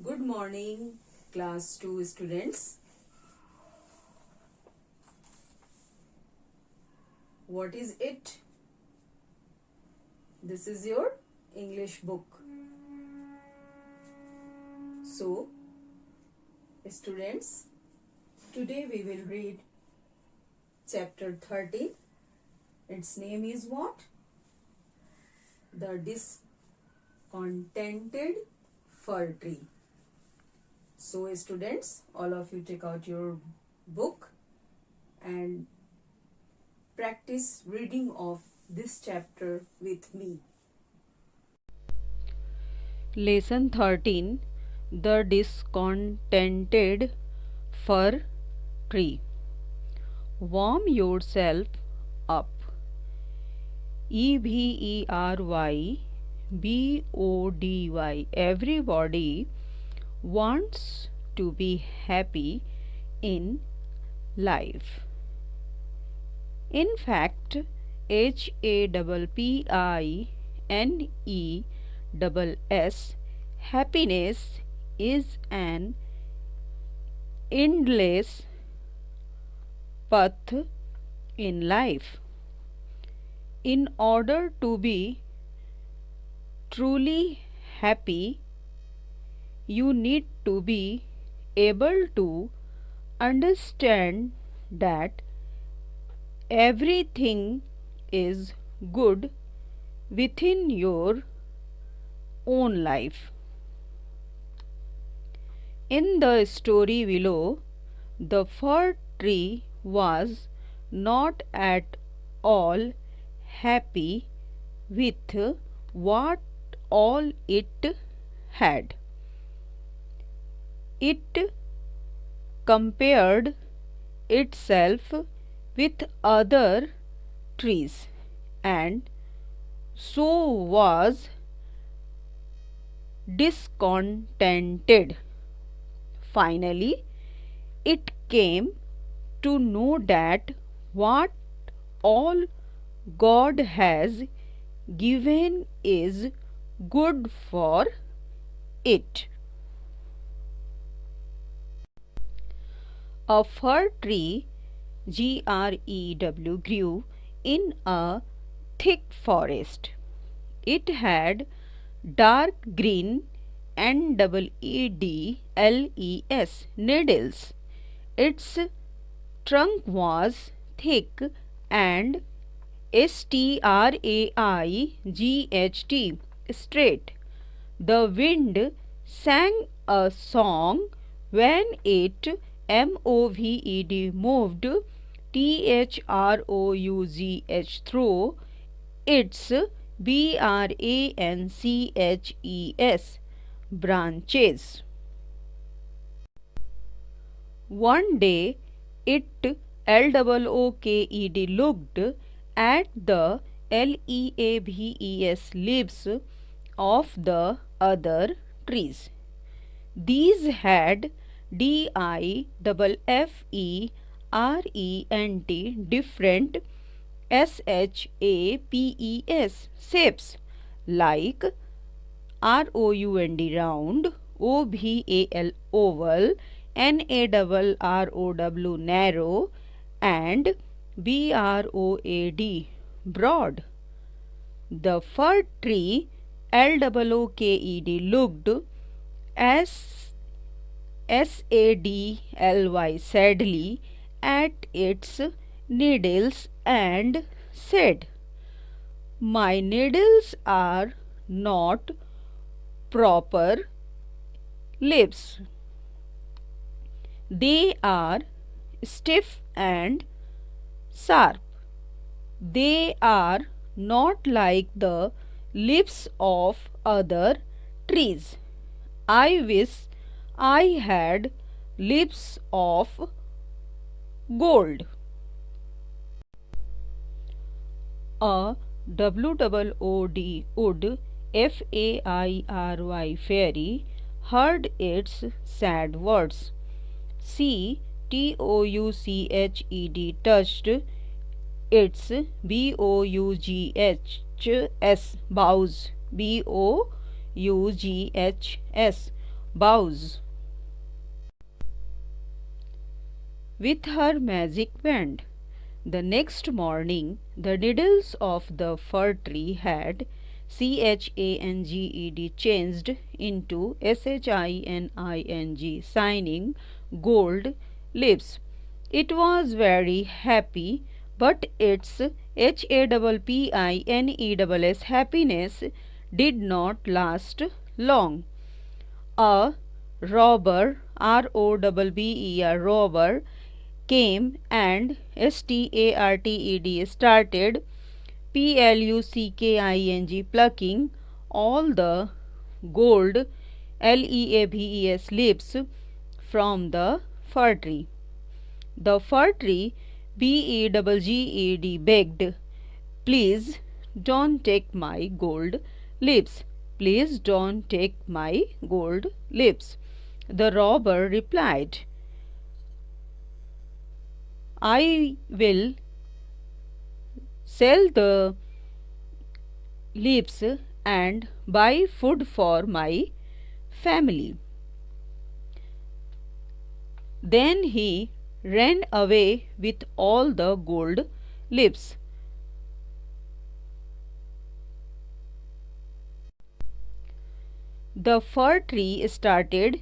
Good morning, class 2 students. What is it? This is your English book. So, students, today we will read chapter 13. Its name is what? The Discontented Fir Tree. So students, all of you take out your book and practice reading of this chapter with me. Lesson 13. The Discontented Fir Tree. Warm yourself up. EVERYBODY. Everybody wants to be happy in life. In fact, HAPPINESS, happiness is an endless path in life. In order to be truly happy, you need to be able to understand that everything is good within your own life. In the story below, the fir tree was not at all happy with what all it had. It compared itself with other trees and so was discontented. Finally, it came to know that what all God has given is good for it. A fir tree, GREW, grew in a thick forest. It had dark green NEEDLES needles. Its trunk was thick and straight. The wind sang a song when it moved through its branches. One day it looked at the leaves of the other trees. These had different shapes like round, oval, narrow, and broad. The fir tree looked sadly at its needles and said, "My needles are not proper leaves. They are stiff and sharp. They are not like the leaves of other trees. I wish I had leaves of gold." A wood fairy heard its sad words. She touched its boughs boughs with her magic wand. The next morning, the needles of the fir tree had changed changed into shining, shining gold leaves. It was very happy, but its happiness happiness did not last long. A robber, robber, came and started plucking all the gold leaves from the fir tree. The fir tree begged, "Please don't take my gold leaves. Please don't take my gold leaves." The robber replied, "I will sell the leaves and buy food for my family." Then he ran away with all the gold leaves. The fir tree started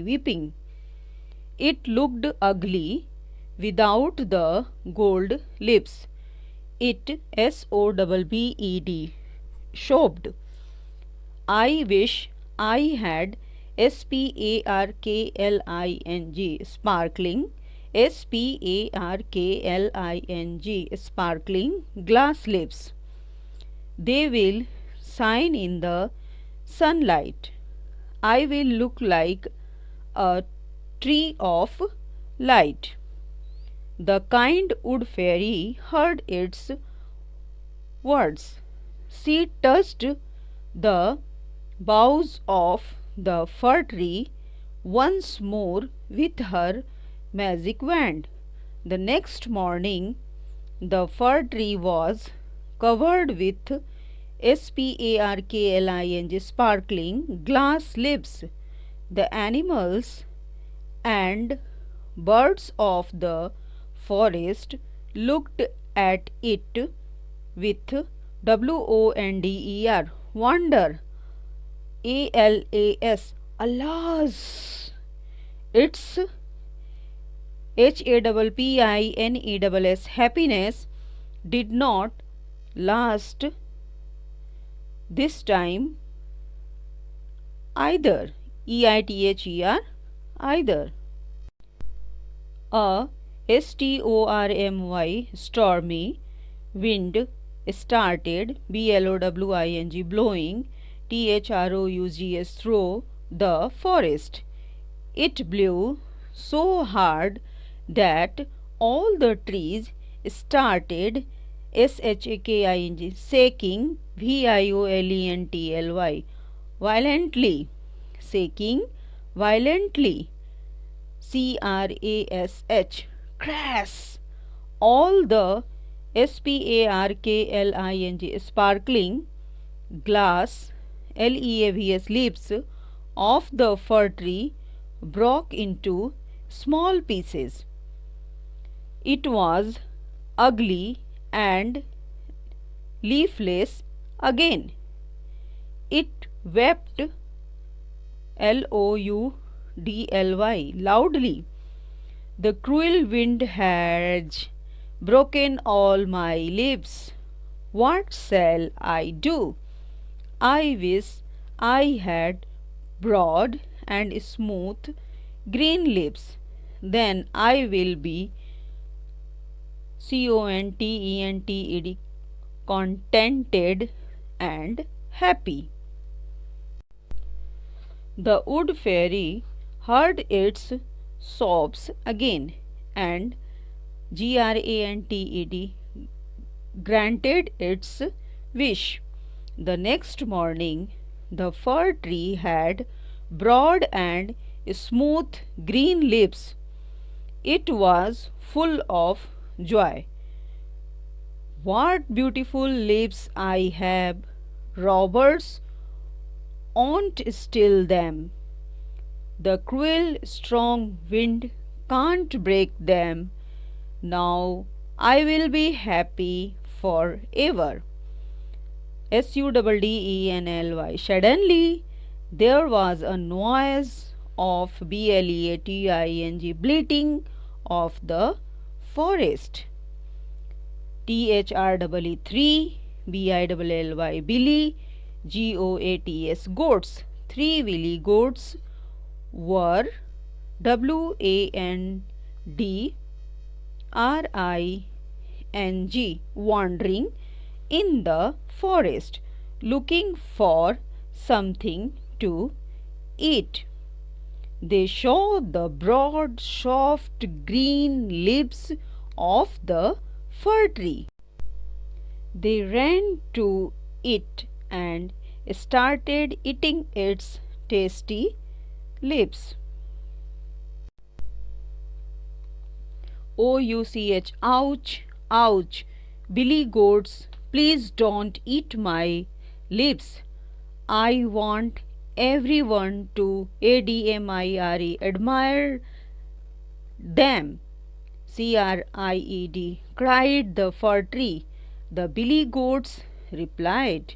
weeping. It looked ugly without the gold leaves. It sobbed. "I wish I had sparkling sparkling glass leaves. They will shine in the sunlight. I will look like a tree of light." The kind wood fairy heard its words. She touched the boughs of the fir tree once more with her magic wand. The next morning, the fir tree was covered with sparkling glass leaves. The animals and birds of the forest looked at it with wonder. Alas, its happiness did not last this time either. Either. A stormy wind started blowing through the forest. It blew so hard that all the trees started shaking violently, shaking violently, crash. All the sparkling glass leaves of the fir tree broke into small pieces. It was ugly and leafless again. It wept loudly. "The cruel wind has broken all my leaves. What shall I do? I wish I had broad and smooth green leaves. Then I will be contented and happy." The wood fairy heard its sobs again and granted its wish. The next morning, the fir tree had broad and smooth green leaves. It was full of joy. "What beautiful leaves I have! Robbers won't still them. The cruel strong wind can't break them. Now I will be happy forever. Suddenly, suddenly there was a noise of bleating, bleating of the forest. THREE 3 Billy GOATS goats. Three willy goats were WANDRING wandering in the forest looking for something to eat. They saw the broad, soft green leaves of the fir tree. They ran to it and started eating its tasty leaves. Ouch, ouch. Billy goats, please don't eat my lips. I want everyone to admire them. CRIED, cried the fir tree. The billy goats replied,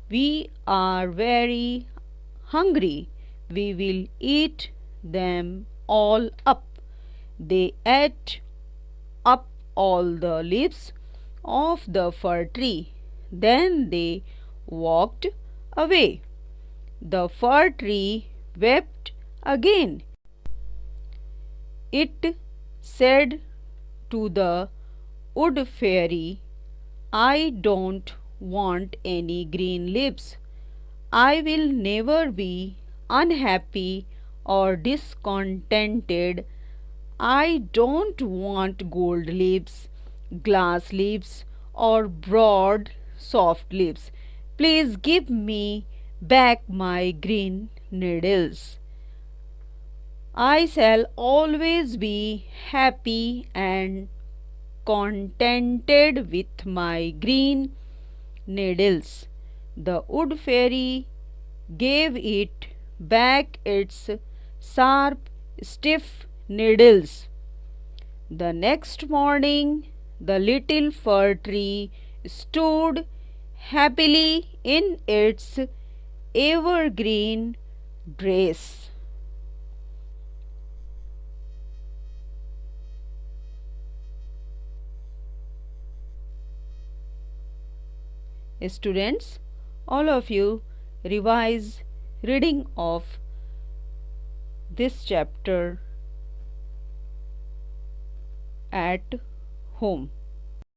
we are very hungry. We will eat them all up. They ate up all the leaves of the fir tree. Then they walked away. The fir tree wept again. It said to the wood fairy, I don't want any green leaves. I will never be unhappy or discontented. I don't want gold leaves, glass leaves, or broad, soft leaves. Please give me back my green needles. I shall always be happy and contented with my green needles. The wood fairy gave it back its sharp, stiff needles. The next morning, the little fir tree stood happily in its evergreen dress. Students, all of you revise reading of this chapter at home.